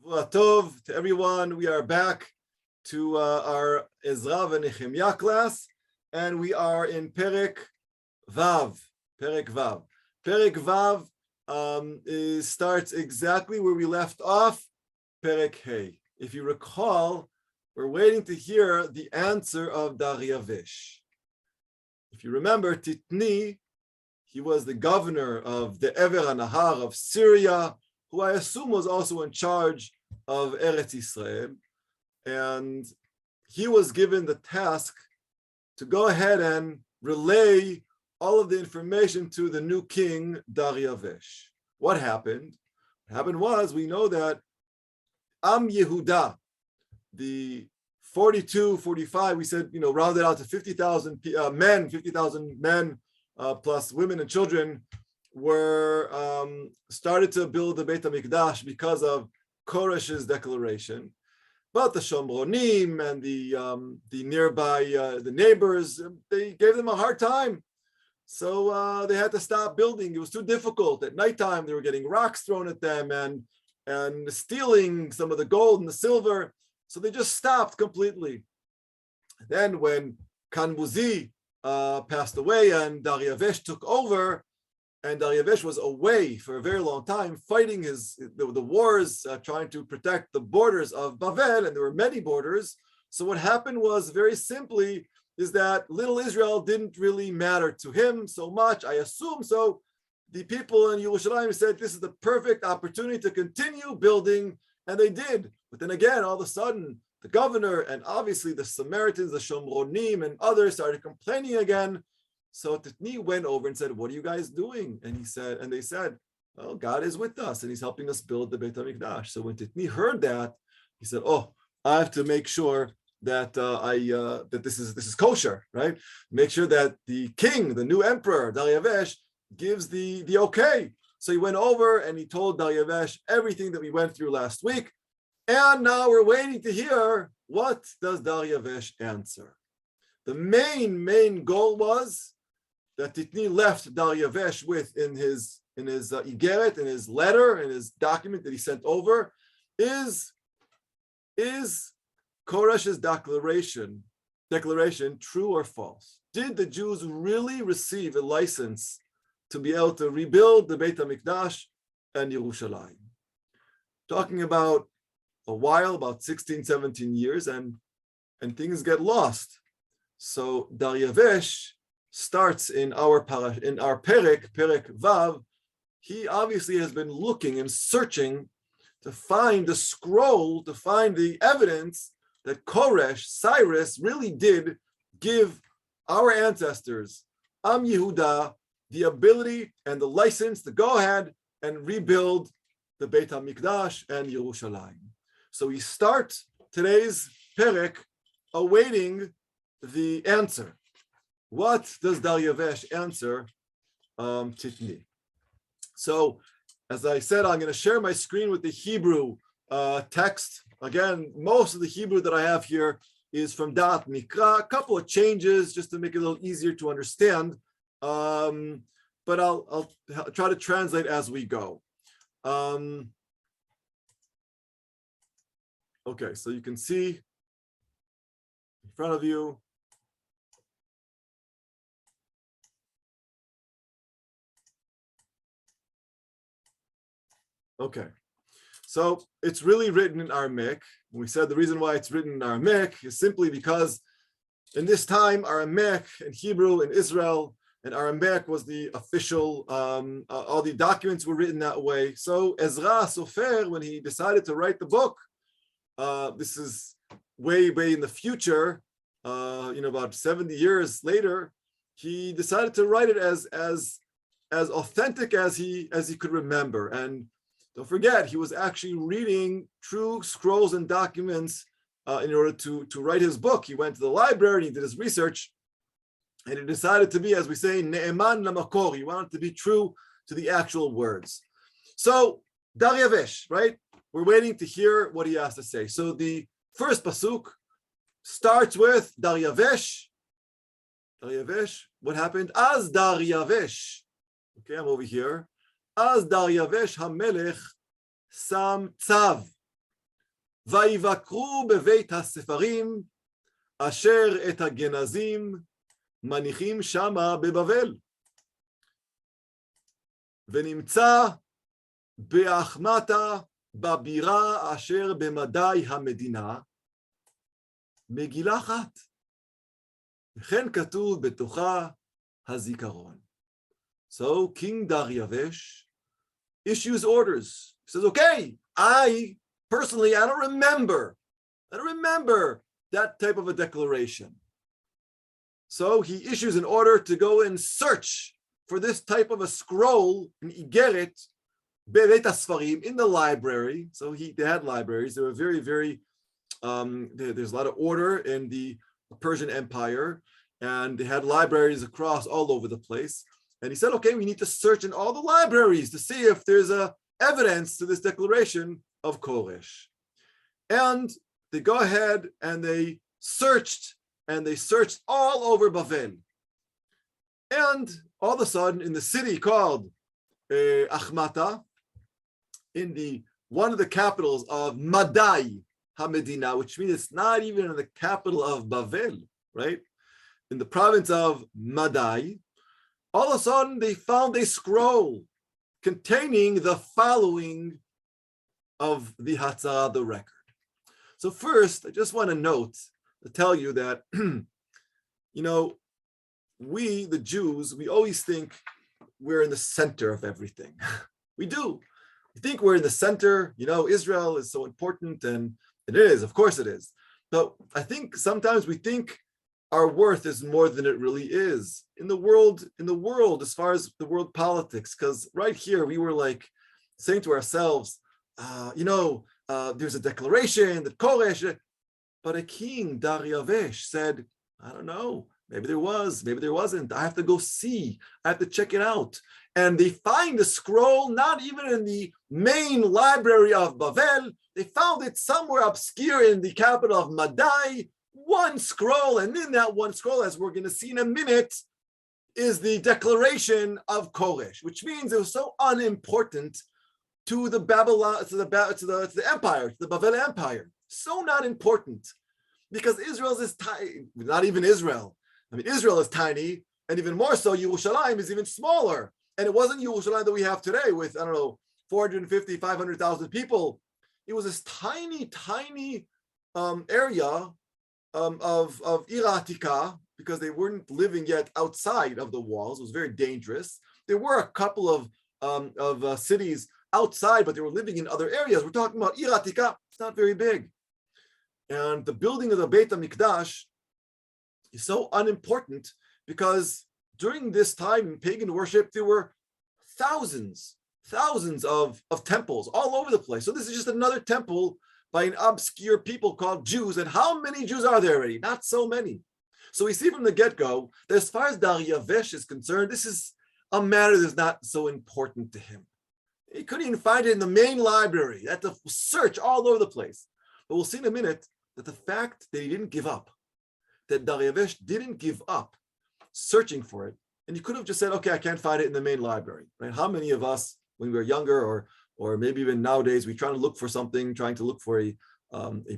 Tov to everyone. We are back to our Ezra Nechemya class, and we are in Perek Vav. Perek Vav. Perek Vav starts exactly where we left off. Perek Hey. If you recall, we're waiting to hear the answer of Daryavish. If you remember, Titni, he was the governor of the Ever Nahar of Syria, who I assume was also in charge of Eretz Israel. And he was given the task to go ahead and relay all of the information to the new king, Daryavish. What happened? What happened was, we know that Am Yehuda, the 42, 45, we said, rounded out to 50,000 men, 50,000 men plus women and children were started to build the Beit HaMikdash because of Koresh's declaration. But the Shomronim and the nearby the neighbors, they gave them a hard time. So they had to stop building. It was too difficult. At nighttime, they were getting rocks thrown at them and stealing some of the gold and the silver. So they just stopped completely. Then when Kanbuzi passed away and Daryavish took over, and Daryavish was away for a very long time, fighting the wars, trying to protect the borders of Bavel, and there were many borders. So what happened was, very simply, is that little Israel didn't really matter to him so much, I assume. So the people in Yerushalayim said, this is the perfect opportunity to continue building, and they did. But then again, all of a sudden, the governor and obviously the Samaritans, the Shomronim and others started complaining again. So Titni went over and said, what are you guys doing? And they said, well, God is with us and he's helping us build the Beit HaMikdash. So when Titni heard that, he said, oh, I have to make sure that that this is kosher, right? Make sure that the king, the new emperor, Daryavish, gives the okay. So he went over and he told Daryavish everything that we went through last week. And now we're waiting to hear, what does Daryavish answer? The main goal was that Titni left Daryavish with in his igeret, in his letter, in his document that he sent over, is Koresh's declaration true or false? Did the Jews really receive a license to be able to rebuild the Beit HaMikdash and Yerushalayim? Talking about a while, about 16, 17 years, and things get lost. So Daryavish starts in our Perek Vav. He obviously has been looking and searching to find the scroll, to find the evidence that Koresh, Cyrus, really did give our ancestors, Am Yehuda, the ability and the license to go ahead and rebuild the Beit HaMikdash and Yerushalayim. So we start today's Perek awaiting the answer. What does Daryavish answer Titni? So, as I said, I'm going to share my screen with the Hebrew text. Again, most of the Hebrew that I have here is from Da'at Mikra. A couple of changes just to make it a little easier to understand. But I'll try to translate as we go. Okay, so you can see in front of you. Okay, so it's really written in Aramaic. We said the reason why it's written in Aramaic is simply because in this time, Aramaic and Hebrew in Israel, and Aramaic was the official, all the documents were written that way. So Ezra Sofer, when he decided to write the book, this is way in the future, about 70 years later, he decided to write it as authentic as he could remember. And don't forget, he was actually reading true scrolls and documents in order to write his book. He went to the library, he did his research, and he decided to be, as we say, ne'eman lamakor. He wanted to be true to the actual words. So Daryavish, right? We're waiting to hear what he has to say. So the first pasuk starts with Daryavish. Daryavish, what happened? Az Daryavish. Okay, I'm over here. Az Daryavish HaMelech Sam Tzav. ויבקרו בבית הספרים, אשר את הגנזים מניחים שמה בבבל. ונמצא באחמתה בבירה אשר במדי המדינה, מגילה אחת. וכן כתוב בתוכה הזיכרון. So King Daryavesh issues orders. He says, okay, I don't remember that type of a declaration. So he issues an order to go and search for this type of a scroll, an igeret, bebeit asfarim, in the library. So they had libraries. They were very, very, there's a lot of order in the Persian Empire, and they had libraries across all over the place. And he said, okay, we need to search in all the libraries to see if there's evidence to this declaration of Koresh. And they go ahead and they searched all over Bavel. And all of a sudden, in the city called Achmata, in one of the capitals of Madai HaMedina, which means it's not even in the capital of Bavel, right? In the province of Madai, all of a sudden they found a scroll containing the following of the Hatzah, the record. So first, I just want to tell you that, we, the Jews, we always think we're in the center of everything. We do. We think we're in the center. Israel is so important, and it is, of course it is. But I think sometimes we think our worth is more than it really is in the world, as far as the world politics. Because right here, we were like saying to ourselves, there's a declaration that Koresh, but a king, Daryavesh, said, I don't know, maybe there was, maybe there wasn't. I have to go see. I have to check it out. And they find the scroll not even in the main library of Bavel. They found it somewhere obscure in the capital of Madai, one scroll. And in that one scroll, as we're going to see in a minute, is the declaration of Koresh, which means it was so unimportant to the Babylon, to the empire, to the Bavel Empire. So not important, because Israel is tiny. Not even Israel. I mean, Israel is tiny, and even more so, Yerushalayim is even smaller. And it wasn't Yerushalayim that we have today with, 450, 500,000 people. It was this tiny, tiny area of Ir Atika, because they weren't living yet outside of the walls. It was very dangerous. There were a couple of cities outside, but they were living in other areas. We're talking about Ir Atika. It's not very big. And the building of the Beit HaMikdash is so unimportant because during this time in pagan worship, there were thousands of temples all over the place. So this is just another temple by an obscure people called Jews. And how many Jews are there already? Not so many. So we see from the get-go that as far as Daryavesh is concerned, this is a matter that's not so important to him. He couldn't even find it in the main library. He had to search all over the place. But we'll see in a minute that the fact that he didn't give up, that Daryavesh didn't give up searching for it, and you could have just said, okay, I can't find it in the main library, right? How many of us, when we were younger, or maybe even nowadays, we try to look for something, trying to look for a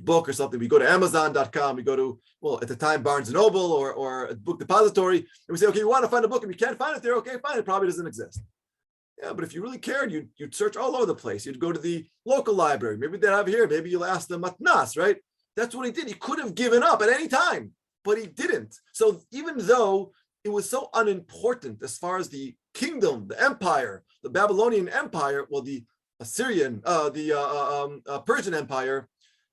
book or something. We go to Amazon.com, we go to, well, at the time, Barnes & Noble or a book depository, and we say, okay, we want to find a book, and we can't find it there, okay, fine, it probably doesn't exist. Yeah, but if you really cared, you'd search all over the place. You'd go to the local library. Maybe they have here. Maybe you'll ask the matnas, right? That's what he did. He could have given up at any time, but he didn't. So even though it was so unimportant as far as the kingdom, the empire, the Babylonian Empire, well, the Assyrian, Persian Empire,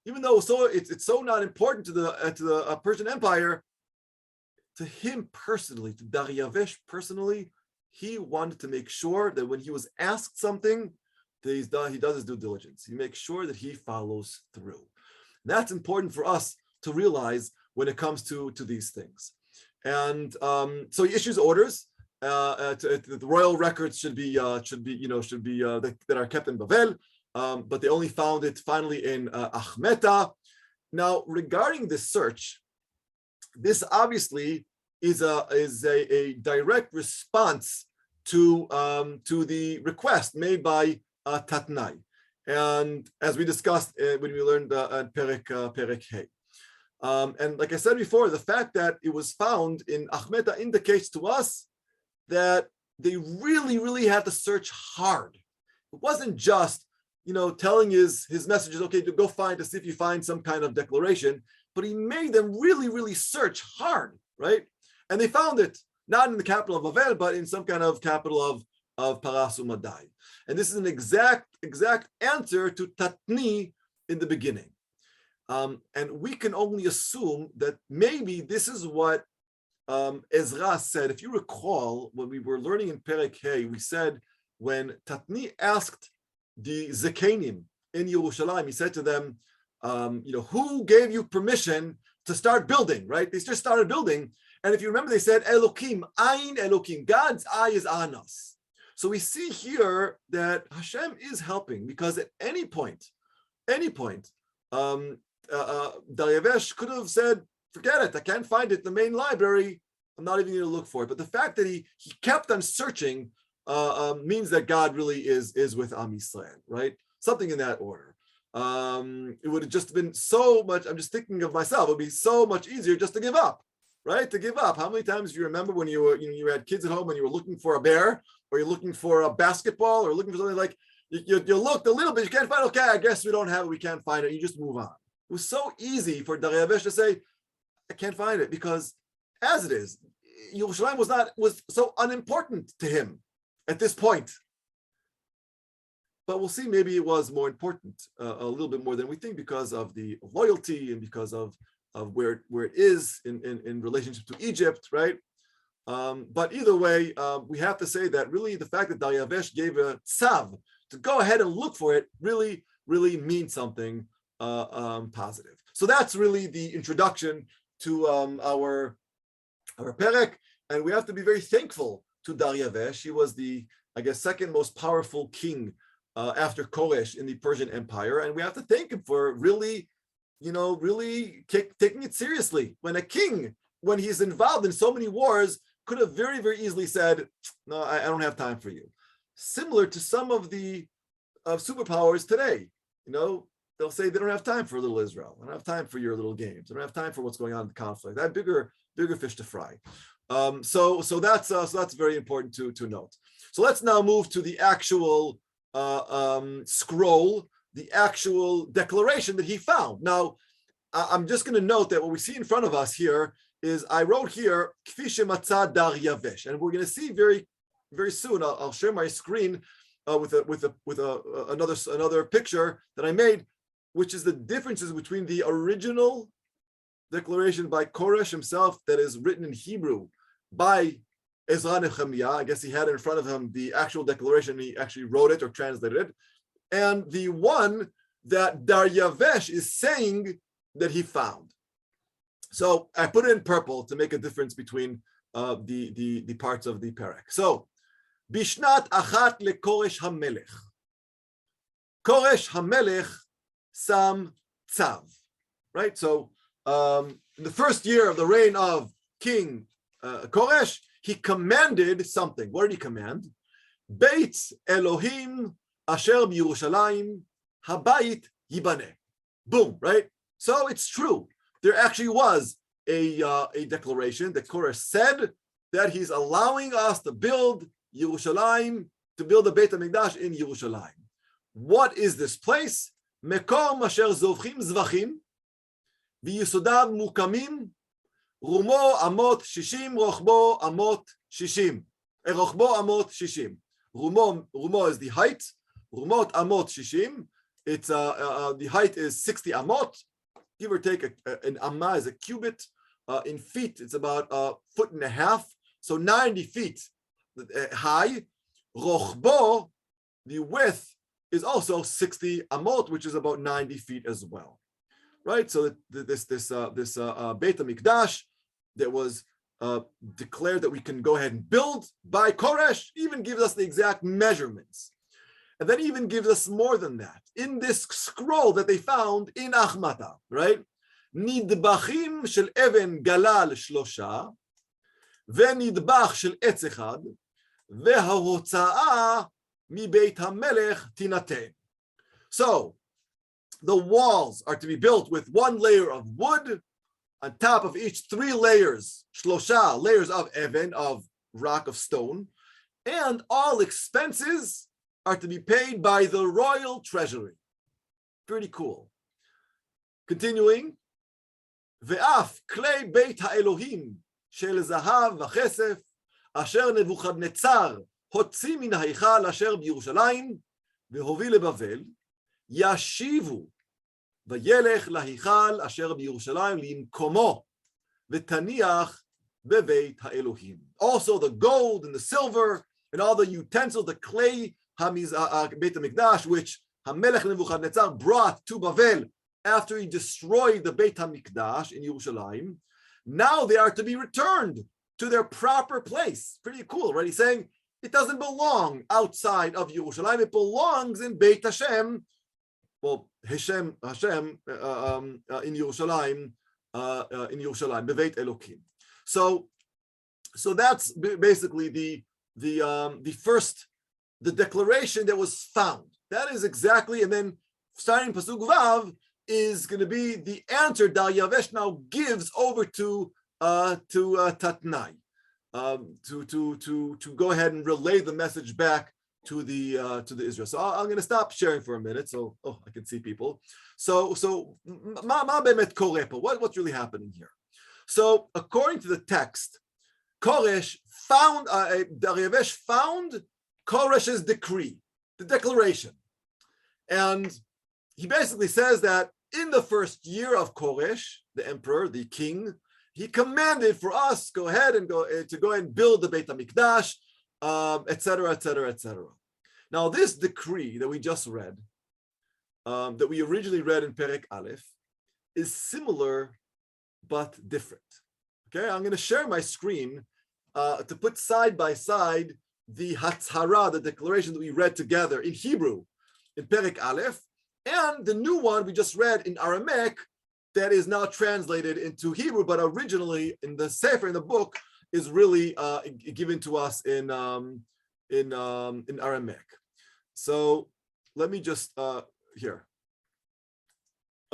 even though it's so not important to the Persian Empire, to him personally, to Daryavesh personally, he wanted to make sure that when he was asked something, that he does his due diligence. He makes sure that he follows through. That's important for us to realize when it comes to these things. And so he issues orders. The royal records should be that are kept in Bavel, but they only found it finally in Achmeta. Now, regarding this search, this obviously is a direct response to the request made by Tatnai. And as we discussed when we learned Perek Hey. And like I said before, the fact that it was found in Achmeta indicates to us that they really, really had to search hard. It wasn't just, telling his messages, okay, to go find, to see if you find some kind of declaration, but he made them really, really search hard, right? And they found it, not in the capital of Bavel, but in some kind of capital of Paras Umadai. And this is an exact answer to Tatni in the beginning. And we can only assume that maybe this is what Ezra said. If you recall, when we were learning in Perek Hey, we said when Tatni asked the Zekenim in Yerushalayim, he said to them, who gave you permission to start building, right? They just started building. And if you remember, they said, Elokim, Ayin Elokim, God's eye is on us. So we see here that Hashem is helping, because at any point, Daryavesh could have said, forget it, I can't find it in the main library, I'm not even going to look for it. But the fact that he kept on searching means that God really is with Am Yisrael, right? Something in that order. It would have just been so much, I'm just thinking of myself, it would be so much easier just to give up, right? To give up. How many times do you remember when you had kids at home and you were looking for a bear, or you're looking for a basketball, or looking for something like, you looked a little bit, you can't find it, okay, I guess we don't have it, we can't find it, you just move on. It was so easy for Daryavesh to say, I can't find it, because as it is, Yerushalayim was so unimportant to him at this point. But we'll see, maybe it was more important, a little bit more than we think, because of the loyalty and because of where it is in relationship to Egypt, right? But either way, we have to say that really the fact that Daryavesh gave a tzav to go ahead and look for it really, really means something positive. So that's really the introduction to our Perek, and we have to be very thankful to Daryavesh. He was the, I guess, second most powerful king after Koresh in the Persian Empire, and we have to thank him for really, taking it seriously. When a king, when he's involved in so many wars, could have very, very easily said, no, I don't have time for you. Similar to some of the superpowers today, they'll say they don't have time for little Israel. I don't have time for your little games. I don't have time for what's going on in the conflict. I have bigger fish to fry. So that's very important to note. So let's now move to the actual scroll, the actual declaration that he found. Now, I'm just going to note that what we see in front of us here is I wrote here Kfi shematza Daryavesh, and we're going to see very, very soon. I'll share my screen with another picture that I made, which is the differences between the original declaration by Koresh himself that is written in Hebrew by Ezra Nechemya. I guess he had in front of him the actual declaration. He actually wrote it or translated it. And the one that Daryavesh is saying that he found. So I put it in purple to make a difference between the parts of the Perek. So, Bishnat achat leKoresh HaMelech. Koresh HaMelech sam tzav. Right? So, in the first year of the reign of King Koresh, he commanded something. What did he command? Beit Elohim asher b'Yerushalayim habayit yibaneh. Boom, right? So it's true. There actually was a declaration that Koresh said that he's allowing us to build Yerushalayim, to build the Beit HaMikdash in Yerushalayim. What is this place? Mekom asher zovchim zvachim v'yisodav mukamim rumo amot shishim rochbo amot shishim. Rochbo amot shishim. Rumo is the height. Rumot amot shishim. It's the height is 60 amot. Give or take, an amma is a cubit. In feet, it's about a foot and a half. So 90 feet high. Rochbo, the width, is also 60 amot, which is about 90 feet as well. Right? So this Beit HaMikdash that was declared that we can go ahead and build by Koresh even gives us the exact measurements. And then even gives us more than that. In this scroll that they found in Achmata, right? Nidbachim shel even galal shlosha, ונדבך של עץ אחד, וההוצאה מבית המלך תינתן. So the walls are to be built with 1 layer of wood, on top of each 3 layers, shlosha layers of even, of rock, of stone, and all expenses are to be paid by the royal treasury. Pretty cool. Continuing, ve'af klei beit ha'elohim shel zahav v'chesef asher Nebuchadnezzar hotzi min ha'hichal asher b'Yerushalayim vehovi leBavel yashivu v'yelech lahichal asher b'Yerushalayim limkomo v'taniach bebeit ha'elohim. Also the gold and the silver and all the utensils, the clay Beit HaMikdash, which HaMelech Nebuchadnezzar brought to Bavel after he destroyed the Beit HaMikdash in Yerushalayim, now they are to be returned to their proper place. Pretty cool, right? He's saying it doesn't belong outside of Yerushalayim. It belongs in Beit Hashem. Well, Hashem in Yerushalayim, Beveit Elokim. So that's basically the declaration that was found. That is exactly, and then starting Pasuk Vav is going to be the answer Daryavesh now gives over to Tatnai, to go ahead and relay the message back to the Israel. So I'm going to stop sharing for a minute. So I can see people. So ma bemet koreh po? What's really happening here? So according to the text, Koresh found Daryavesh found Koresh's decree, the declaration, and he basically says that in the first year of Koresh, the emperor, the king, he commanded for us go ahead and build the Beit HaMikdash, etc., etc., etc. Now, this decree that we just read, that we originally read in Perek Aleph, is similar but different. Okay, I'm going to share my screen to put side by side the Hatzhara, the declaration that we read together in Hebrew in Perek Aleph, and the new one we just read in Aramaic that is now translated into Hebrew, but originally in the Sefer, in the book, is really given to us in Aramaic. So let me just here.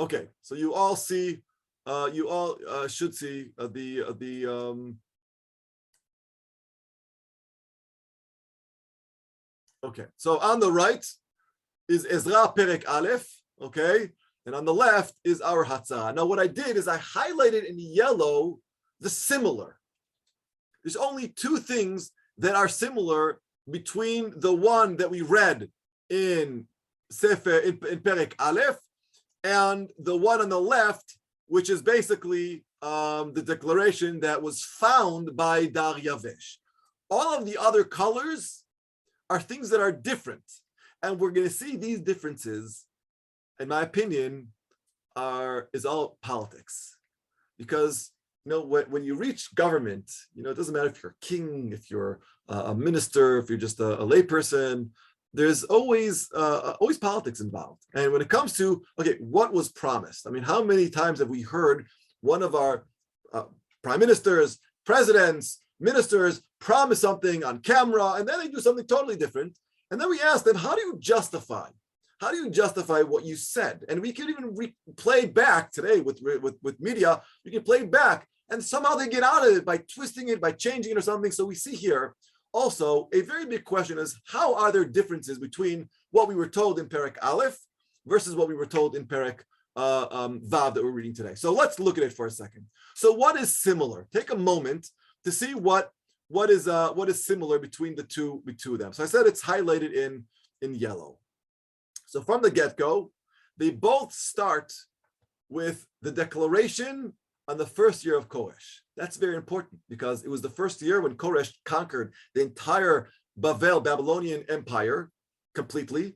Okay, so you all see, you all should see okay, so on the right is Ezra Perek Aleph, okay? And on the left is our Hatzah. Now what I did is I highlighted in yellow the similar. There's only 2 things that are similar between the one that we read in Sefer, in Perek Aleph, and the one on the left, which is basically the declaration that was found by Daryavesh. All of the other colors are things that are different. And we're going to see these differences, in my opinion, is all politics. Because, when you reach government, it doesn't matter if you're a king, if you're a minister, if you're just a layperson, there's always politics involved. And when it comes to, okay, what was promised? I mean, how many times have we heard one of our prime ministers, presidents, ministers promise something on camera, and then they do something totally different. And then we ask them, how do you justify what you said? And we can even play back today with media. You can play back, and somehow they get out of it by twisting it, by changing it or something. So we see here also a very big question is, how are there differences between what we were told in Perek Aleph versus what we were told in Perek Vav that we're reading today? So let's look at it for a second. So what is similar? Take a moment to see what is similar between the two of them. So I said it's highlighted in yellow. So from the get-go, they both start with the declaration on the first year of Koresh. That's very important because it was the first year when Koresh conquered the entire Babylonian Empire completely,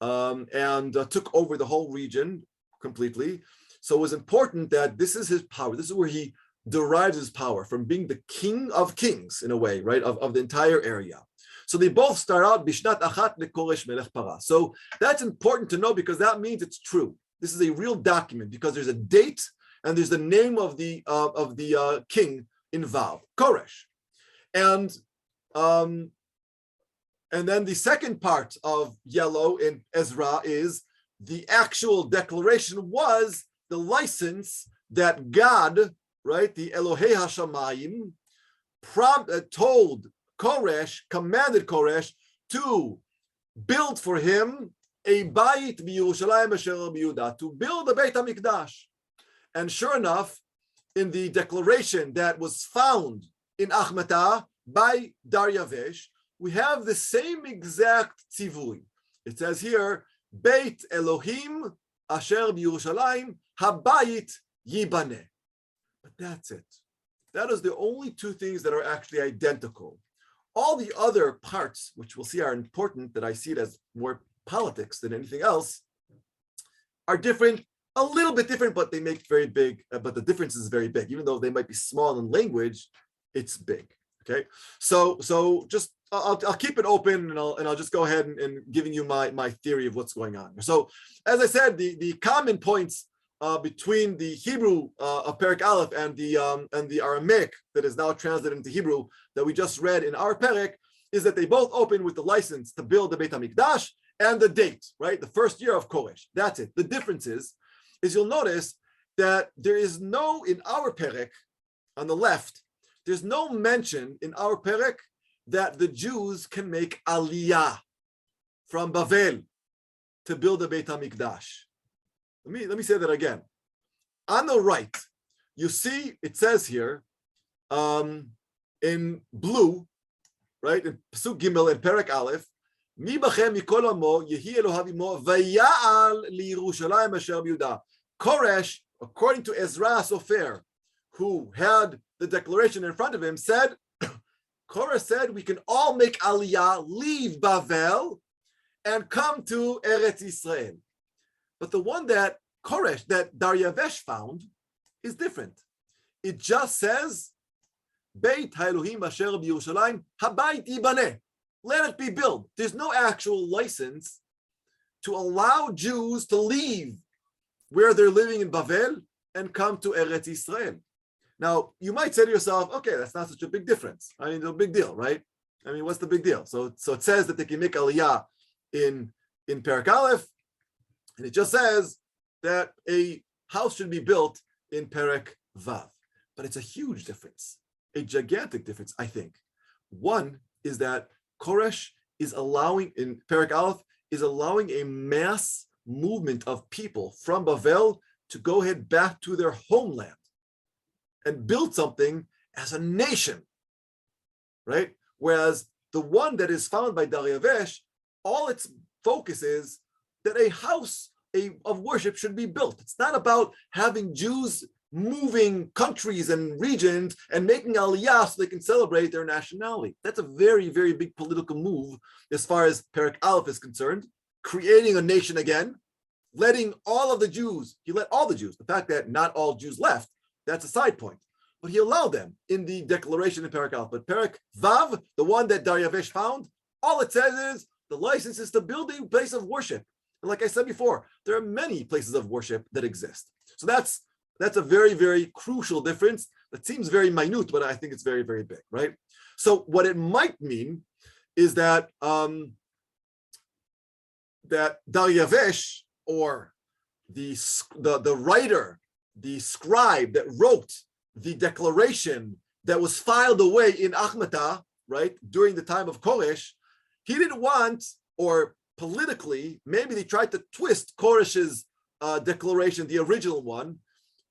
and took over the whole region completely. So it was important that this is his power. This is where he derives his power, from being the king of kings in a way, right, of the entire area. So they both start out Bishnat Achat LeKoresh Melech Para. So that's important to know because that means it's true. This is a real document because there's a date and there's the name of the king involved, Koresh. And then the second part of yellow in Ezra is the actual declaration was the license that God, right, the Elohei Hashamayim, told Koresh, commanded Koresh to build for him a bayit b'Yerushalayim asher b'Yehuda, to build a Beit HaMikdash. And sure enough, in the declaration that was found in Achmata by Daryavesh, we have the same exact tzivui. It says here, Beit Elohim asher b'Yerushalayim habayit yibaneh. But that's it. That is the only two things that are actually identical. All the other parts, which we'll see are important, that I see it as more politics than anything else, are different, a little bit different, but they make very big, but the difference is very big. Even though they might be small in language, it's big, okay? So just, I'll keep it open and I'll just go ahead and giving you my theory of what's going on. So as I said, the common points between the Hebrew of Perek Aleph and the Aramaic that is now translated into Hebrew that we just read in our Perek is that they both open with the license to build the Beit HaMikdash and the date, right? The first year of Koresh. That's it. The difference is you'll notice that there is no, in our Perek, on the left, there's no mention in our Perek that the Jews can make aliyah from Bavel to build the Beit HaMikdash. Let me say that again. On the right, you see it says here in blue, right, in Pasuk Gimel in Perek Aleph, Mi bachem mikol amo yehi Elohav imo vaya'al liyerushalayim asher b'Yehuda. Koresh, according to Ezra Sofer, who had the declaration in front of him, said, Koresh said, we can all make aliyah, leave Bavel, and come to Eretz Yisrael. But the one that Koresh, that Daryavesh found, is different. It just says, Beit HaElohim asher b'Yerushalayim habayit yibaneh. Let it be built. There's no actual license to allow Jews to leave where they're living in Bavel and come to Eretz Yisrael. Now, you might say to yourself, okay, that's not such a big difference. I mean, it's a big deal, right? I mean, what's the big deal? So it says that they can make aliyah in Perek Aleph, and it just says that a house should be built in Perek Vav. But it's a huge difference, a gigantic difference, I think. One is that Koresh is allowing, in Perek Aleph, is allowing a mass movement of people from Bavel to go ahead back to their homeland and build something as a nation, right? Whereas the one that is found by Daryavesh, all its focus is that a house of worship should be built. It's not about having Jews moving countries and regions and making aliyah so they can celebrate their nationality. That's a very, very big political move as far as Perek Aleph is concerned, creating a nation again, letting all of the Jews, he let all the Jews, the fact that not all Jews left, that's a side point, but he allowed them in the declaration in Perek Aleph. But Perek Vav, the one that Daryavesh found, all it says is the license is to build a place of worship. And like I said before, there are many places of worship that exist. So that's a very, very crucial difference that seems very minute, but I think it's very, very big, right? So what it might mean is that that Daryavesh, or the writer, the scribe that wrote the declaration that was filed away in Achmata, right, during the time of Koresh, he didn't want, or politically, maybe they tried to twist Koresh's declaration, the original one,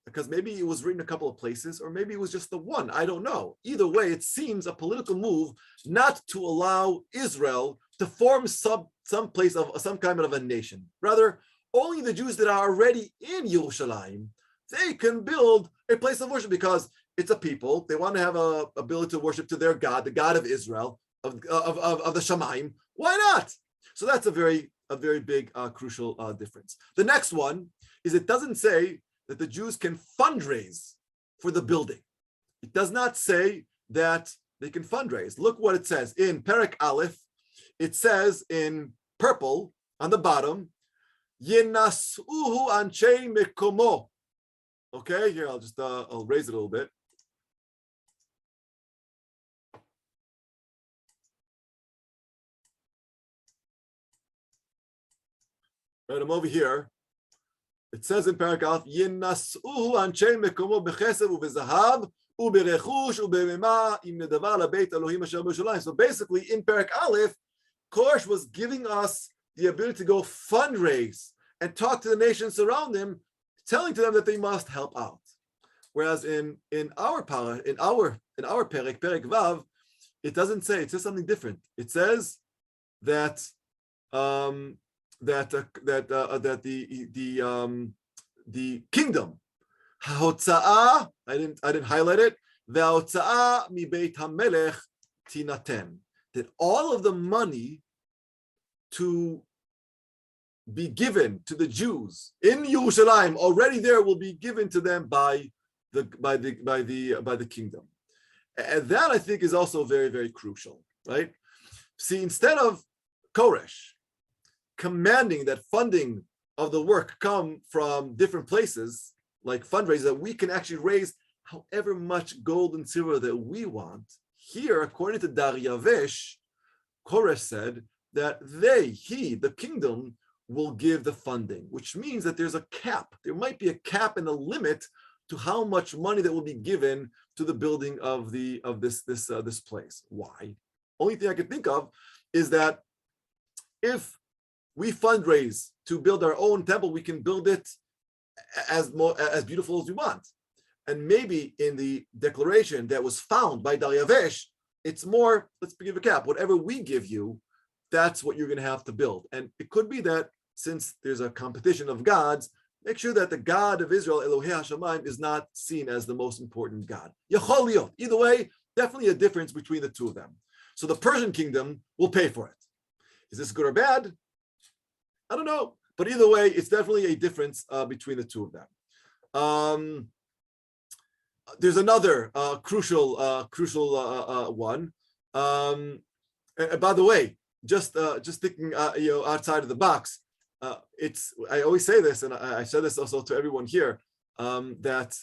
because maybe it was written a couple of places, or maybe it was just the one, I don't know. Either way, it seems a political move not to allow Israel to form some place of some kind of a nation. Rather, only the Jews that are already in Yerushalayim, they can build a place of worship because it's a people. They want to have a ability to worship to their God, the God of Israel, of the Shamayim. Why not? So that's a very big, crucial difference. The next one is it doesn't say that the Jews can fundraise for the building. It does not say that they can fundraise. Look what it says in Perek Aleph. It says in purple on the bottom, Yenasuhu anchei mekomo. Okay, here I'll raise it a little bit. Right, I'm over here. It says in Perek Aleph, "Yinasuhu anshei mekomo bechesed ubezahav uberechush ubemema im nedavar labeit Elohim asher b'Yerushalayim." So basically, in Perek Aleph, Koresh was giving us the ability to go fundraise and talk to the nations around him, telling to them that they must help out. Whereas in our Perek Vav, it doesn't say. It says something different. It says that the kingdom, ha'hotza'ah, I didn't highlight it, ve'hotza'ah mi beit hamelech tinaten, that all of the money to be given to the Jews in Yerushalayim already there will be given to them by the kingdom. And that, I think, is also very, very crucial, right? See, instead of Koresh commanding that funding of the work come from different places, like fundraisers, that we can actually raise however much gold and silver that we want, here, according to Daryavesh, Koresh said that the kingdom, will give the funding, which means that there's a cap. There might be a cap and a limit to how much money that will be given to the building of this place. Why? Only thing I could think of is that if we fundraise to build our own temple, we can build it as beautiful as we want. And maybe in the declaration that was found by Daryavesh, it's more, let's give a cap. Whatever we give you, that's what you're going to have to build. And it could be that since there's a competition of gods, make sure that the God of Israel, Elohei HaShamayim, is not seen as the most important God. Yachol liyot. Either way, definitely a difference between the two of them. So the Persian kingdom will pay for it. Is this good or bad? I don't know. But either way, it's definitely a difference between the two of them. There's another crucial one. And by the way, just thinking outside of the box, I always say this, and I said this also to everyone here, that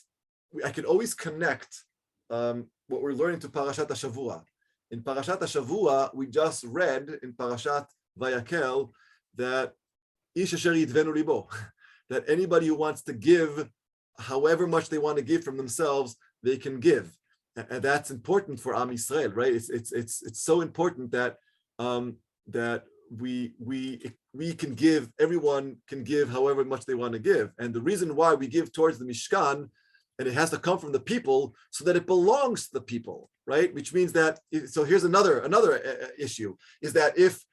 I can always connect what we're learning to Parashat HaShavua. In Parashat HaShavua, we just read in Parashat Vayakel that Ish asher yidvenu libo, that anybody who wants to give, however much they want to give from themselves, they can give, and that's important for Am Yisrael, right? It's so important that that we can give. Everyone can give however much they want to give, and the reason why we give towards the Mishkan, and it has to come from the people, so that it belongs to the people, right? Which means that. So here's another issue: is that if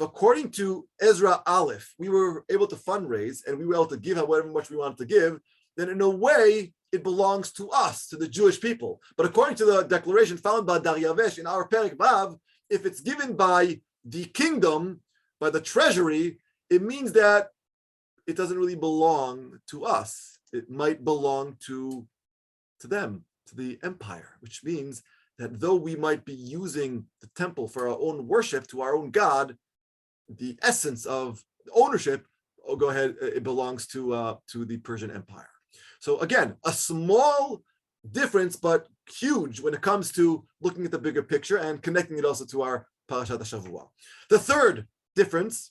according to Ezra Aleph, we were able to fundraise and we were able to give however much we wanted to give, then in a way it belongs to us, to the Jewish people. But according to the declaration found by Daryavesh in our Perek Vav, if it's given by the kingdom, by the treasury, it means that it doesn't really belong to us. It might belong to them, to the empire, which means that though we might be using the temple for our own worship to our own God, the essence of ownership, it belongs to the Persian Empire. So again, a small difference, but huge when it comes to looking at the bigger picture and connecting it also to our Parashat HaShavua. The third difference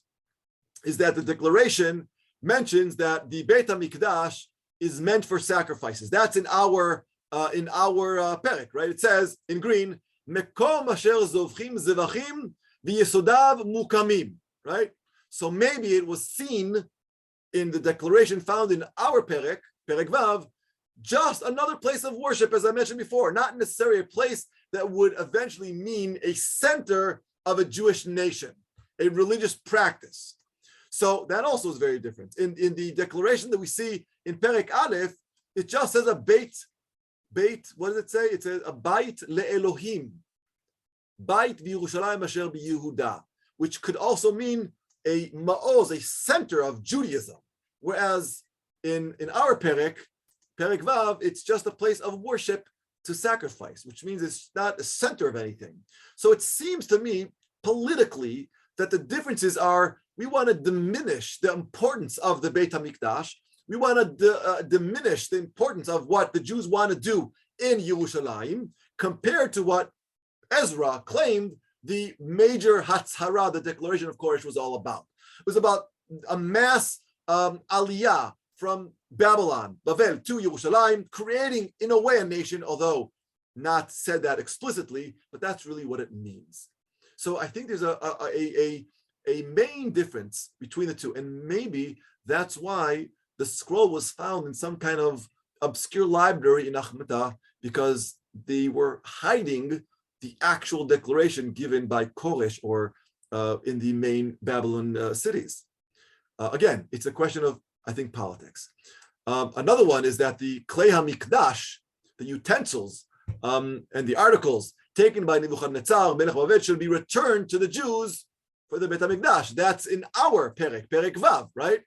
is that the declaration mentions that the Beit HaMikdash is meant for sacrifices. That's in our Perek, right? It says in green, Mekom asher zovchim zevachim v'yesodav mukamim, right? So maybe it was seen in the declaration found in our Perek Vav, just another place of worship, as I mentioned before, not necessarily a place that would eventually mean a center of a Jewish nation, a religious practice. So that also is very different. In the declaration that we see in Perek Aleph, it just says a beit, what does it say? It says a bait le'elohim, bait v'Yerushalayim asher b'Yehuda, which could also mean a ma'oz, a center of Judaism. Whereas in our Perek Vav, it's just a place of worship to sacrifice, which means it's not a center of anything. So it seems to me politically that the differences are, we want to diminish the importance of the Beit HaMikdash. We want to diminish the importance of what the Jews want to do in Yerushalayim compared to what Ezra claimed the major Hatzhara, the declaration of Koresh, was all about. It was about a mass Aliyah from Babylon, Bavel, to Yerushalayim, creating in a way a nation, although not said that explicitly, but that's really what it means. So I think there's a main difference between the two, and maybe that's why the scroll was found in some kind of obscure library in Achmata, because they were hiding the actual declaration given by Koresh or in the main Babylon cities. Again, it's a question of, I think, politics. Another one is that the Klei HaMikdash, the utensils and the articles taken by Nebuchadnezzar, Melech Bavel, should be returned to the Jews for the Beit HaMikdash. That's in our Perek Vav, right?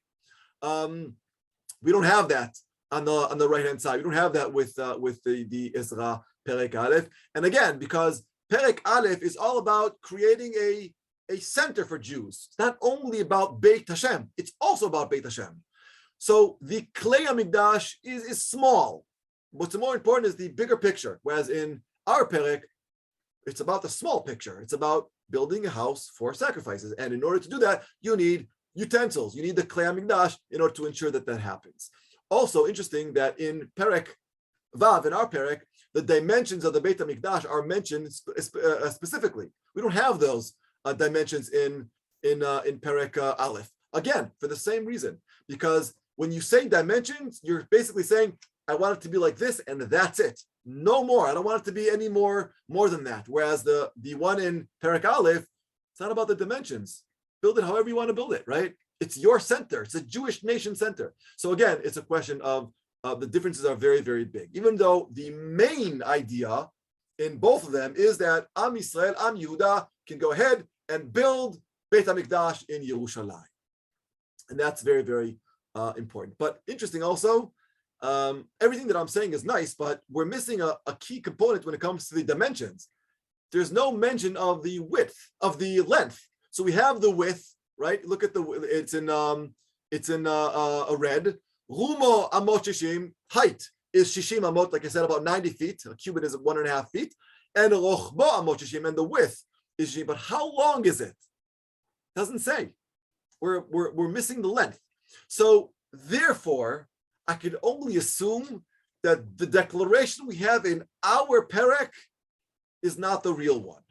We don't have that on the right-hand side. We don't have that with the Ezra Perek Aleph. And again, because Perek Aleph is all about creating a center for Jews. It's not only about Beit Hashem, it's also about Beit Hashem. So the Klei HaMikdash is small. What's more important is the bigger picture. Whereas in our Perek, it's about the small picture. It's about building a house for sacrifices. And in order to do that, you need utensils. You need the Klei HaMikdash in order to ensure that that happens. Also interesting that in Perek Vav, in our Perek, the dimensions of the Beit HaMikdash are mentioned specifically. We don't have those dimensions in Perek Aleph. Again, for the same reason, because when you say dimensions, you're basically saying, I want it to be like this, and that's it. No more. I don't want it to be any more than that. Whereas the one in Perek Aleph, it's not about the dimensions. Build it however you want to build it, right? It's your center. It's a Jewish nation center. So again, it's a question of the differences are very, very big. Even though the main idea in both of them is that Am Yisrael, Am Yehuda can go ahead and build Beit HaMikdash in Yerushalayim. And that's very, very important. But interesting also, everything that I'm saying is nice, but we're missing a key component when it comes to the dimensions. There's no mention of the width, of the length. So we have the width, right? Look at it's in a red. Rumo amot shishim, height is shishim amot, like I said, about 90 feet. A cubit is 1.5 feet. And rochbo amot shishim, and the width is shishim. But how long is it? Doesn't say. We're missing the length. So therefore, I could only assume that the declaration we have in our Perek is not the real one,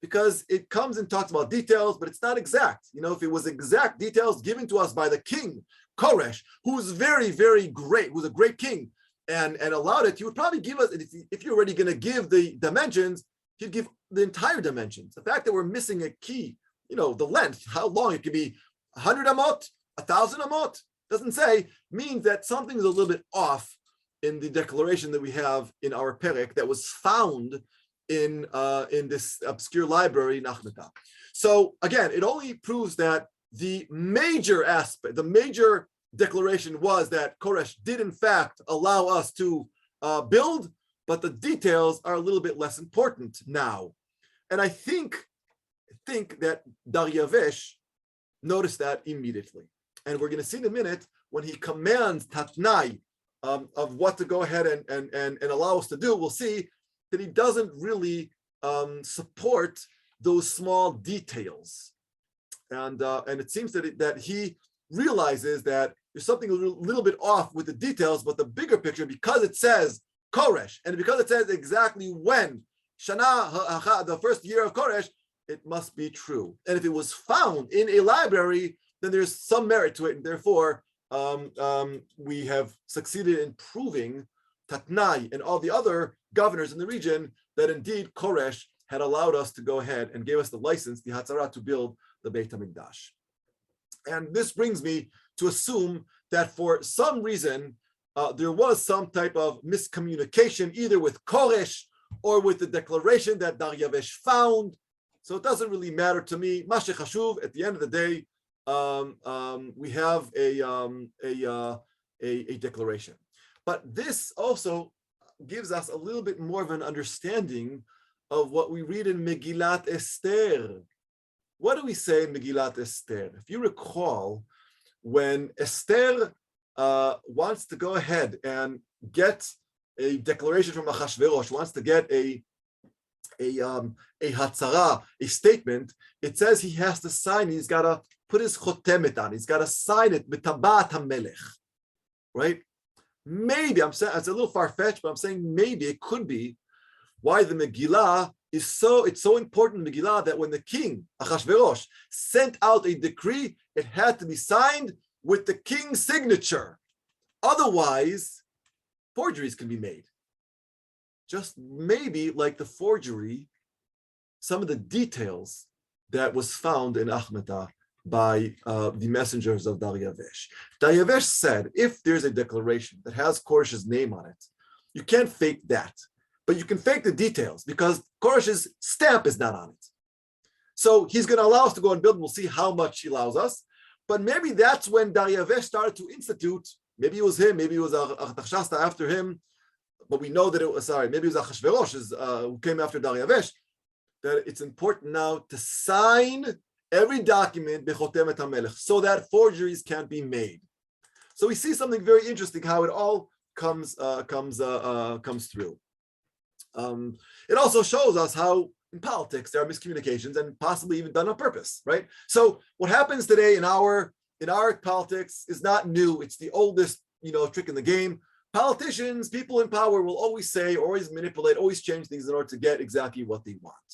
because it comes and talks about details, but it's not exact. You know, if it was exact details given to us by the king, Koresh, who's very, very great, who's a great king, and allowed it, he would probably give us, if you're already going to give the dimensions, he'd give the entire dimensions. The fact that we're missing a key, you know, the length, how long it could be, 100 amot, 1,000 amot, doesn't say, means that something is a little bit off in the declaration that we have in our Perek that was found in this obscure library in Achmata. So again, it only proves that the major aspect, the major declaration was that Koresh did in fact allow us to build, but the details are a little bit less important now. And I think that Daryavesh noticed that immediately. And we're going to see in a minute when he commands Tatnai of what to go ahead and allow us to do, we'll see that he doesn't really support those small details. And it seems that he realizes that there's something a little bit off with the details, but the bigger picture, because it says Koresh, and because it says exactly when, Shana, the first year of Koresh, it must be true. And if it was found in a library, then there's some merit to it, and therefore we have succeeded in proving Tatnai and all the other governors in the region that indeed Koresh had allowed us to go ahead and gave us the license, the Hatzara, to build the Beit HaMikdash. And this brings me to assume that for some reason there was some type of miscommunication either with Koresh or with the declaration that Daryavesh found. So it doesn't really matter to me. Mashe Chashuv, at the end of the day, we have a declaration. But this also gives us a little bit more of an understanding of what we read in Megillat Esther. What do we say in Megillat Esther? If you recall, when Esther wants to go ahead and get a declaration from Achashverosh, wants to get a hatzara, a statement, it says he has to sign, he's got to put his chotemet on. He's got to sign it, b'tabat hamelech, right? Maybe, I'm saying, it's a little far-fetched, but I'm saying maybe it could be why the Megillah it's so important in Megillah that when the king, Achashverosh, sent out a decree, it had to be signed with the king's signature. Otherwise, forgeries can be made. Just maybe like the forgery, some of the details that was found in Achmeta by the messengers of Daryavesh. Daryavesh said, if there's a declaration that has Koresh's name on it, you can't fake that. But you can fake the details because Koresh's stamp is not on it. So he's going to allow us to go and build. We'll see how much he allows us. But maybe that's when Daryavesh started to institute, maybe it was him, maybe it was Artaxerxes after him, but we know that it was, maybe it was Achashverosh who came after Daryavesh, that it's important now to sign every document bechotemet hamelech so that forgeries can't be made. So we see something very interesting how it all comes through. It also shows us how in politics there are miscommunications and possibly even done on purpose, right? So what happens today in our politics is not new. It's the oldest, trick in the game. Politicians, people in power will always say, always manipulate, always change things in order to get exactly what they want.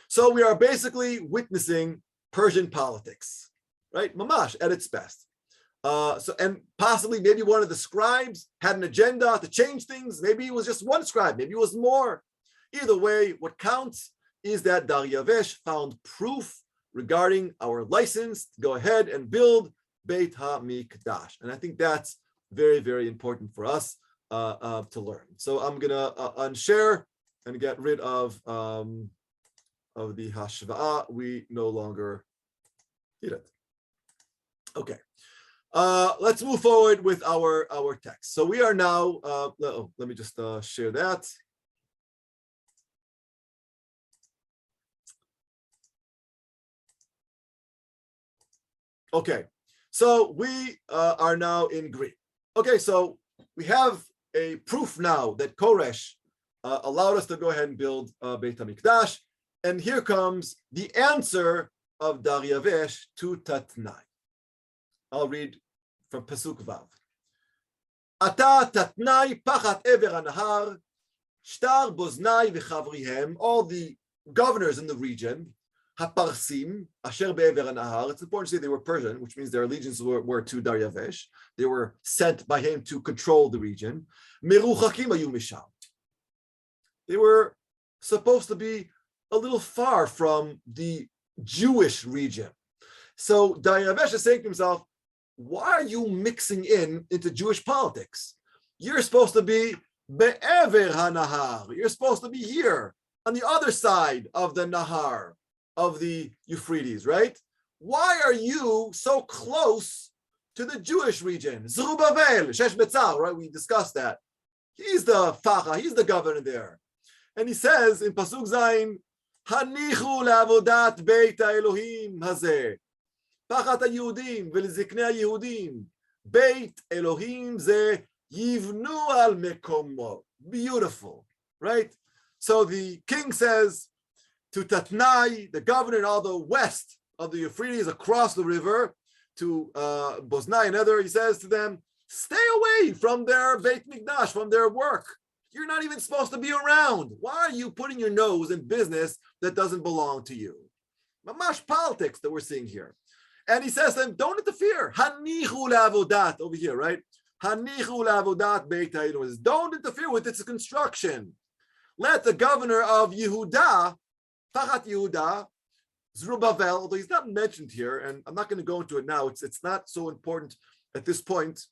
So we are basically witnessing Persian politics, right? Mamash at its best. And possibly maybe one of the scribes had an agenda to change things. Maybe it was just one scribe, maybe it was more. Either way, what counts is that Daryavesh found proof regarding our license to go ahead and build Beit HaMikdash. And I think that's very, very important for us to learn. So I'm gonna unshare and get rid of the Hashva'a. We no longer need it. Okay. Let's move forward with our text. So we are now, let me just share that. Okay, so we are now in Greek. Okay, so we have a proof now that Koresh allowed us to go ahead and build Beit HaMikdash. And here comes the answer of Daryavesh to Tatnai. I'll read from Pasuk Vav. Ata Tatnai pachat ever anahar, shtar boznai v'chavrihem, all the governors in the region, haparsim, asher be'ever anahar. It's important to say they were Persian, which means their allegiance were to Daryavesh. They were sent by him to control the region. Meruchakim ayu misham. They were supposed to be a little far from the Jewish region. So Daryavesh is saying to himself, why are you mixing into Jewish politics? You're supposed to be be'ever hanahar. You're supposed to be here on the other side of the Nahar, of the Euphrates, right? Why are you so close to the Jewish region? Zerubbabel, Shesh Betzal, right? We discussed that. He's the Facha, he's the governor there. And he says in Pasuk Zayin, Hanichu le'avodat Beit HaElohim hazeh. Pachat HaYehudim ve'leziknei HaYehudim. Beit Elohim ze yivnu al mekomo. Beautiful, right? So the king says to Tatnai, the governor in all the west of the Euphrates, across the river, to Boznai and other, he says to them, stay away from their Beit Mikdash, from their work. You're not even supposed to be around. Why are you putting your nose in business that doesn't belong to you? Mamash politics that we're seeing here. And he says to them, don't interfere. Hanichu le'avodat, over here, right? Hanichu le'avodat Beit HaElohim. Don't interfere with its construction. Let the governor of Yehuda, Tachat Yehuda, Zerubbabel, although he's not mentioned here, and I'm not going to go into it now, it's not so important at this point.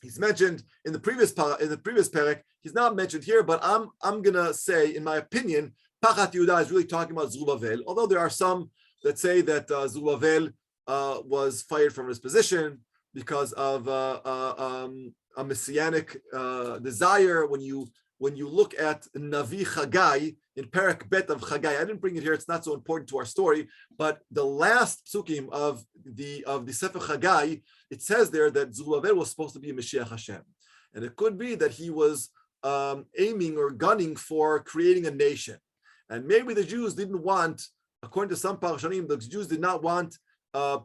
He's mentioned in the previous perek. He's not mentioned here, but I'm gonna say, in my opinion, Tachat Yehuda is really talking about Zerubbabel. Although there are some that say that Zerubbabel was fired from his position because of a messianic desire. When you look at Navi Chagai in Perek Bet of Chagai, I didn't bring it here; it's not so important to our story. But the last psukim of the Sefer Chagai, it says there that Zerubbabel was supposed to be a Mashiach Hashem, and it could be that he was aiming or gunning for creating a nation. And maybe the Jews didn't want, according to some Parshanim, the Jews did not want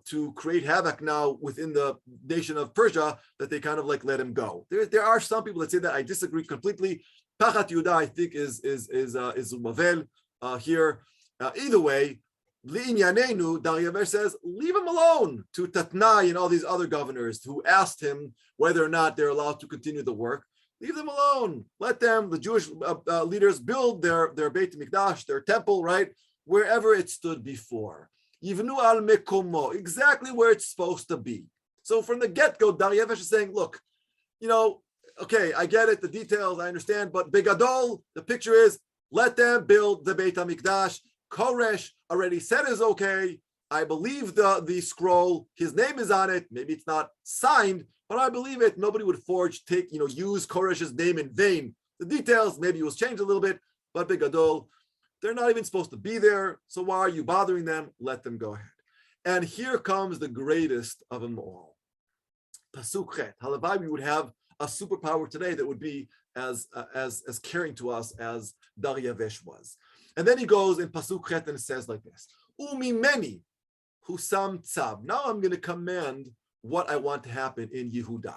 to create havoc now within the nation of Persia, that they kind of like let him go. There are some people that say that. I disagree completely. Pachat Yehuda, I think, is Mavel here. Either way, Li'inyanenu, Daryavesh says, leave him alone, to Tatnai and all these other governors who asked him whether or not they're allowed to continue the work. Leave them alone. Let them, the Jewish leaders, build their Beit Mikdash, their temple, right, wherever it stood before. Yivnu al mekomo, exactly where it's supposed to be. So from the get-go, Daryavesh is saying, look, okay, I get it, the details, I understand, but Begadol, the picture is, let them build the Beit HaMikdash. Koresh already said is okay. I believe the scroll. His name is on it. Maybe it's not signed, but I believe it. Nobody would use Koresh's name in vain. The details, maybe it was changed a little bit, but Begadol, they're not even supposed to be there. So why are you bothering them? Let them go ahead. And here comes the greatest of them all. Pasuk Chet. Halavai, we would have a superpower today that would be as caring to us as Daryavesh was. And then he goes in Pasuk Chet and it says like this: Umimeni husam tzav. Now I'm going to command what I want to happen in Yehuda.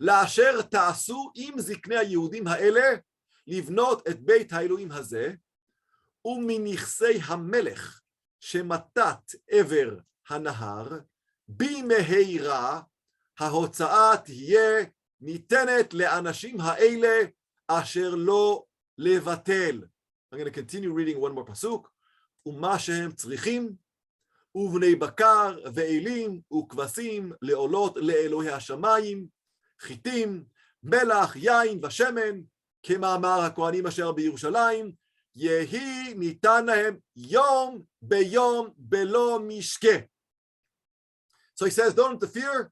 La'asher ta'asu im ziknei Yehudim ha'ele livnot et Beit ha'Elohim hazeh uminichsei hamelech shematat ever hanahar bimeheira ha'hotza'at tihyeh nitenet le'anashim ha'ele asher lo levatel. I'm going to continue reading one more pasuk. Uma shehem tzrichim, uvnei bakar ve'elim ukvasim le'olot le'elohei hashamayim, chitim, melach, yain v'shemen, kema'amar hakohanim asher b'Yerushalayim, yehi nitan lahem yom beyom belo mishke. So he says, don't interfere.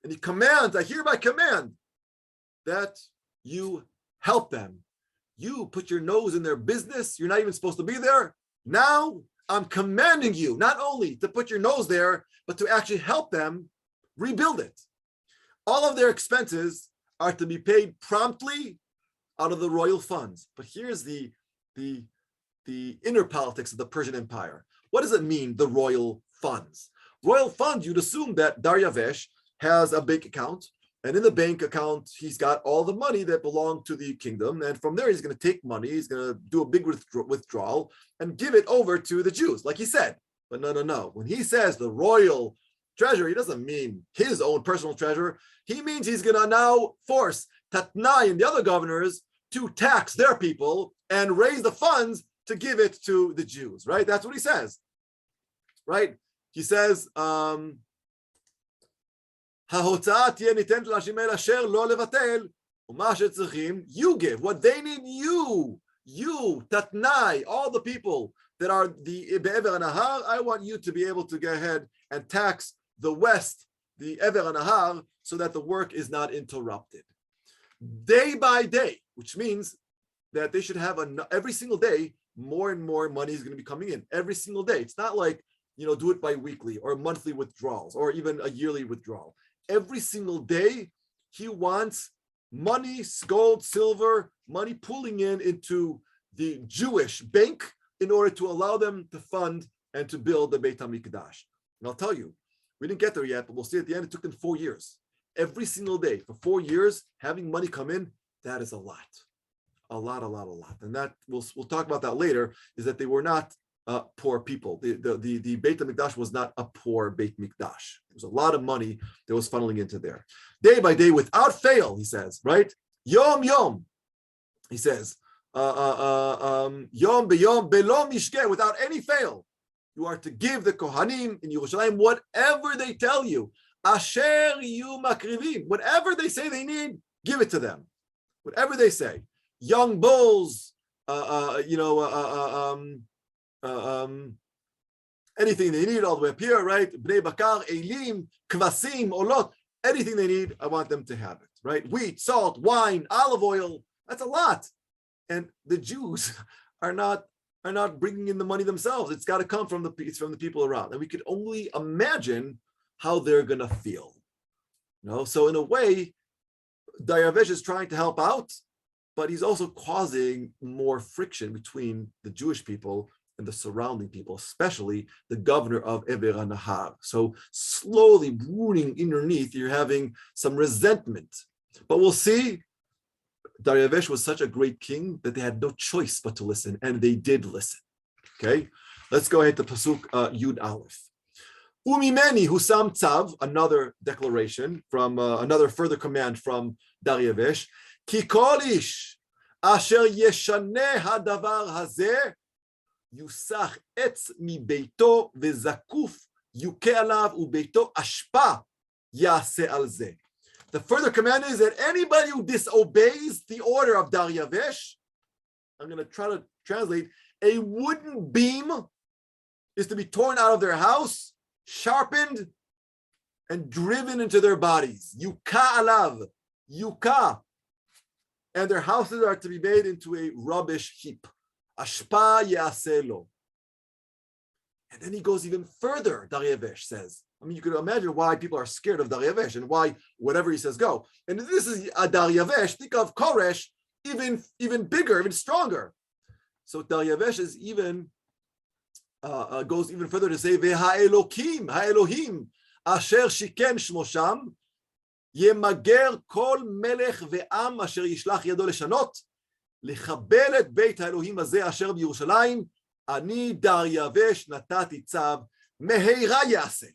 And he commands, I hereby command that you help them. You put your nose in their business. You're not even supposed to be there. Now I'm commanding you not only to put your nose there, but to actually help them rebuild it. All of their expenses are to be paid promptly out of the royal funds. But here's the inner politics of the Persian Empire. What does it mean, the royal funds? Royal funds, you'd assume that Daryavesh has a bank account. And in the bank account, he's got all the money that belonged to the kingdom. And from there, he's going to take money. He's going to do a big withdrawal and give it over to the Jews, like he said. But no. When he says the royal treasure, he doesn't mean his own personal treasure. He means he's going to now force Tatnai and the other governors to tax their people and raise the funds to give it to the Jews, right? That's what he says, right? He says, ההוצאה תהיה ניתנת לאנשים האלה אשר לא לבטל, ומה שצריכים, you give. What they need, you, Tatnai, all the people that are the Be'ever Nahar, I want you to be able to go ahead and tax the West, the Ever Nahar, so that the work is not interrupted. Day by day, which means that they should have every single day, more and more money is going to be coming in. Every single day. It's not like, do it bi-weekly or monthly withdrawals or even a yearly withdrawal. Every single day, he wants money, gold, silver, money pooling into the Jewish bank in order to allow them to fund and to build the Beit HaMikdash. And I'll tell you, we didn't get there yet, but we'll see at the end, it took them 4 years. Every single day, for 4 years, having money come in, that is a lot. A lot. And that, we'll talk about that later, is that they were not poor people. The Beit HaMikdash was not a poor Beit Mikdash. There was a lot of money that was funneling into there. Day by day, without fail, he says, right? Yom, he says, Yom beyom belo mishke, without any fail. You are to give the Kohanim in Yerushalayim whatever they tell you. Asher yu makrivim. Whatever they say they need, give it to them. Whatever they say. Young bulls, anything they need all the way up here, right? Bnei bakar, elim, kvasim, olot, anything they need, I want them to have it, right? Wheat, salt, wine, olive oil, that's a lot. And the Jews are not bringing in the money themselves. It's got to come from the people around. And we could only imagine how they're going to feel. So in a way, Daryavesh is trying to help out, but he's also causing more friction between the Jewish people and the surrounding people, especially the governor of Eber Nahar. So slowly rooting underneath, you're having some resentment. But we'll see, Dariavesh was such a great king that they had no choice but to listen, and they did listen. Okay, let's go ahead to Pasuk Yud Aleph. Umimeni husam tzav, another declaration from another further command from Dariavesh. Ki kol ish asher yeshaneh hadavar hazeh yusach etz mi beito vezakuf yuke alav ubeito ashpa yaseh al zeh. The further command is that anybody who disobeys the order of Dariavesh, I'm going to try to translate, a wooden beam is to be torn out of their house, sharpened, and driven into their bodies. Yuka alav, yuka. And their houses are to be made into a rubbish heap. Ashpa yaselo. And then he goes even further, Dariavesh says. I mean, you could imagine why people are scared of Dariavesh and why whatever he says go. And this is a Dariavesh. Think of Koresh, even bigger, even stronger. So Dariavesh is even goes even further to say, "Ve'ha'elokim, ha'elohim, asher shiken shmosham, yemager kol melech ve'am asher yishlach yado leshanot, lechabel et beit ha'elohim hazeh asher b'Yerushalayim, ani Dariavesh natati tzav meheira yaseh."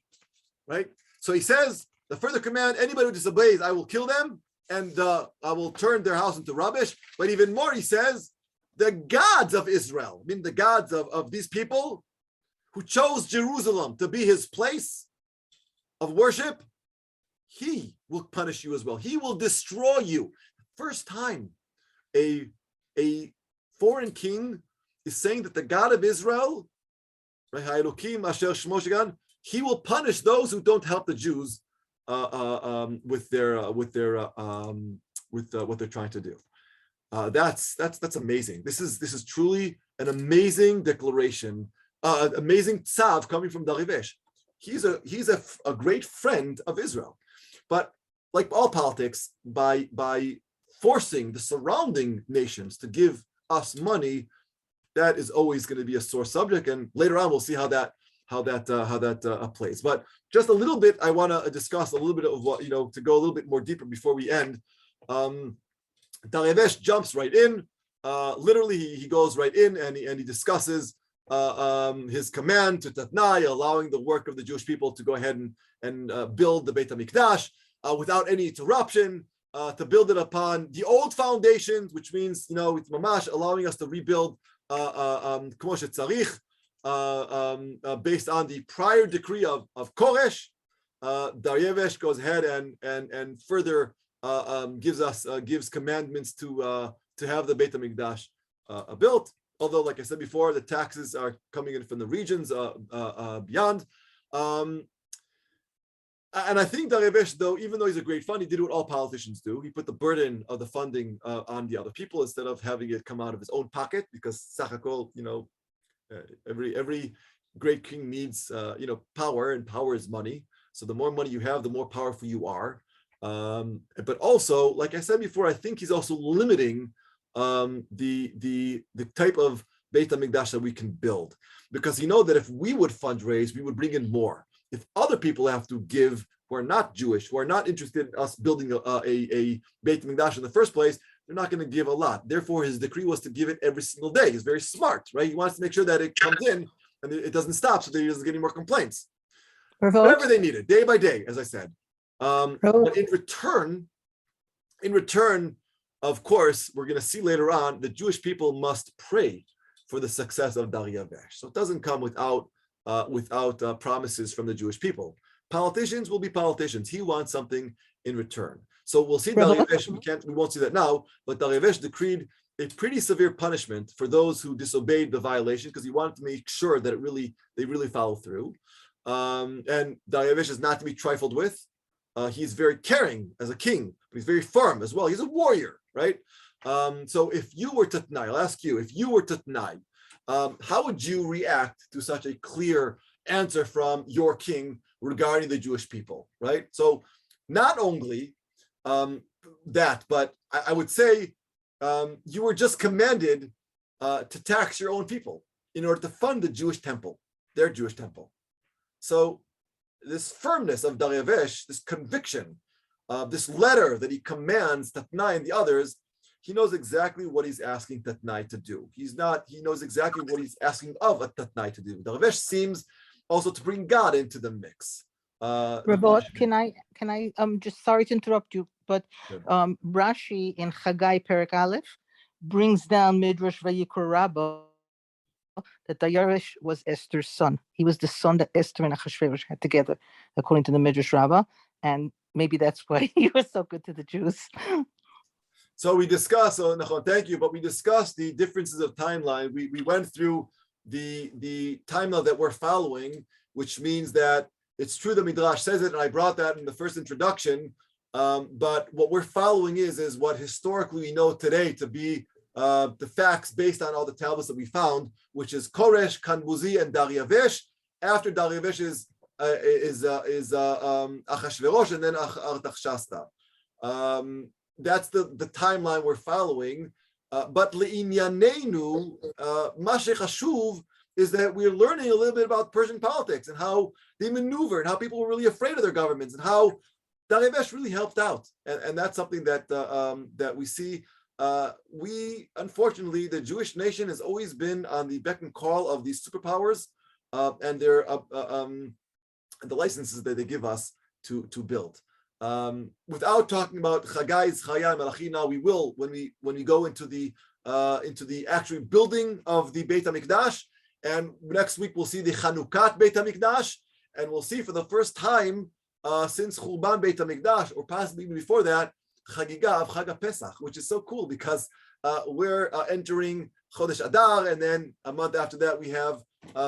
Right? So he says, the further command, anybody who disobeys, I will kill them, and I will turn their house into rubbish. But even more, he says, the gods of Israel, I mean the gods of these people who chose Jerusalem to be his place of worship, he will punish you as well. He will destroy you. First time a foreign king is saying that the God of Israel, he will punish those who don't help the Jews with what they're trying to do. That's amazing. This is truly an amazing declaration, amazing tzav coming from Dariavesh. He's a great friend of Israel, but like all politics, by forcing the surrounding nations to give us money, that is always going to be a sore subject. And later on, we'll see how that plays. But just a little bit, I want to discuss a little bit of what, to go a little bit more deeper before we end. Dariavesh jumps right in. Literally, he goes right in and he discusses his command to Tatnai, allowing the work of the Jewish people to go ahead and build the Beit HaMikdash without any interruption, to build it upon the old foundations, which means, it's mamash allowing us to rebuild Kmo shetzarich, based on the prior decree of Koresh. Dariavesh goes ahead and further gives commandments to have the Beit HaMikdash built. Although, like I said before, the taxes are coming in from the regions beyond. And I think Dariavesh, though, even though he's a great fund, he did what all politicians do. He put the burden of the funding on the other people instead of having it come out of his own pocket, because Sachakol, every great king needs power, and power is money. So the more money you have, the more powerful you are. But also, like I said before, I think he's also limiting the type of Beit HaMikdash that we can build, because he knows that if we would fundraise, we would bring in more. If other people have to give who are not Jewish, who are not interested in us building a Beit HaMikdash in the first place, they're not going to give a lot. Therefore, his decree was to give it every single day. He's very smart, right? He wants to make sure that it comes in and it doesn't stop, so that he doesn't get any more complaints. Whatever they need it, day by day, as I said. But in return, of course, we're going to see later on, the Jewish people must pray for the success of Dariavesh. So it doesn't come without promises from the Jewish people. Politicians will be politicians. He wants something in return. So we'll see Dariavesh. We won't see that now, but Dariavesh decreed a pretty severe punishment for those who disobeyed the violation, because he wanted to make sure that they really follow through. And Dariavesh is not to be trifled with. He's very caring as a king, but he's very firm as well. He's a warrior, right? So if you were Tatnai, I'll ask you, if you were Tatnai, how would you react to such a clear answer from your king regarding the Jewish people, right? So not only that, but I would say you were just commanded to tax your own people. in order to fund the Jewish temple, their Jewish temple. So this firmness of Daryavesh, this conviction, this letter that he commands Tatnai and the others, he knows exactly what he's asking Tatnai to do. He knows exactly what he's asking of a Tatnai to do. Daryavesh seems also to bring God into the mix. Rabot, can I just, sorry to interrupt you, but Rashi in Chagai Perek Aleph brings down Midrash Vayikra Rabbah that Daryavesh was Esther's son. He was the son that Esther and Achashverosh had together, according to the Midrash Rabbah, and maybe that's why he was so good to the Jews. So we discussed, thank you, but we discussed the differences of timeline. We went through the timeline that we're following, which means that it's true that Midrash says it, and I brought that in the first introduction, but what we're following is what historically we know today to be the facts based on all the tablets that we found, which is Koresh, Kanbuzi, and Daryavesh. After Daryavesh is Achashverosh, and then Artaxshasta. That's the timeline we're following. But le'inyanenu, ma shechashuv is that we're learning a little bit about Persian politics and how they maneuver and how people were really afraid of their governments and how Daryavesh really helped out. And that's something that that we see. We, unfortunately, the Jewish nation has always been on the beck and call of these superpowers and their the licenses that they give us to build. Without talking about Chagai's Chaya Melachina, we will when we go into the actual building of the Beit HaMikdash, and next week we'll see the Chanukat Beit HaMikdash, and we'll see for the first time since Churban Beit HaMikdash, or possibly even before that, Chagiga of Chag Pesach, which is so cool because we're entering Chodesh Adar, and then a month after that we have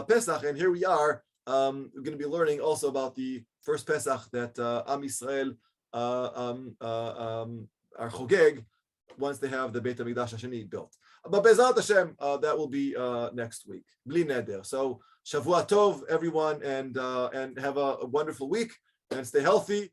Pesach, and here we are. We're going to be learning also about the first Pesach that Am Yisrael are Chogeg once they have the Beit HaMikdash Hasheni built. But Be'ezrat Hashem, that will be next week. Bli neder. So Shavua Tov, everyone, and have a wonderful week and stay healthy.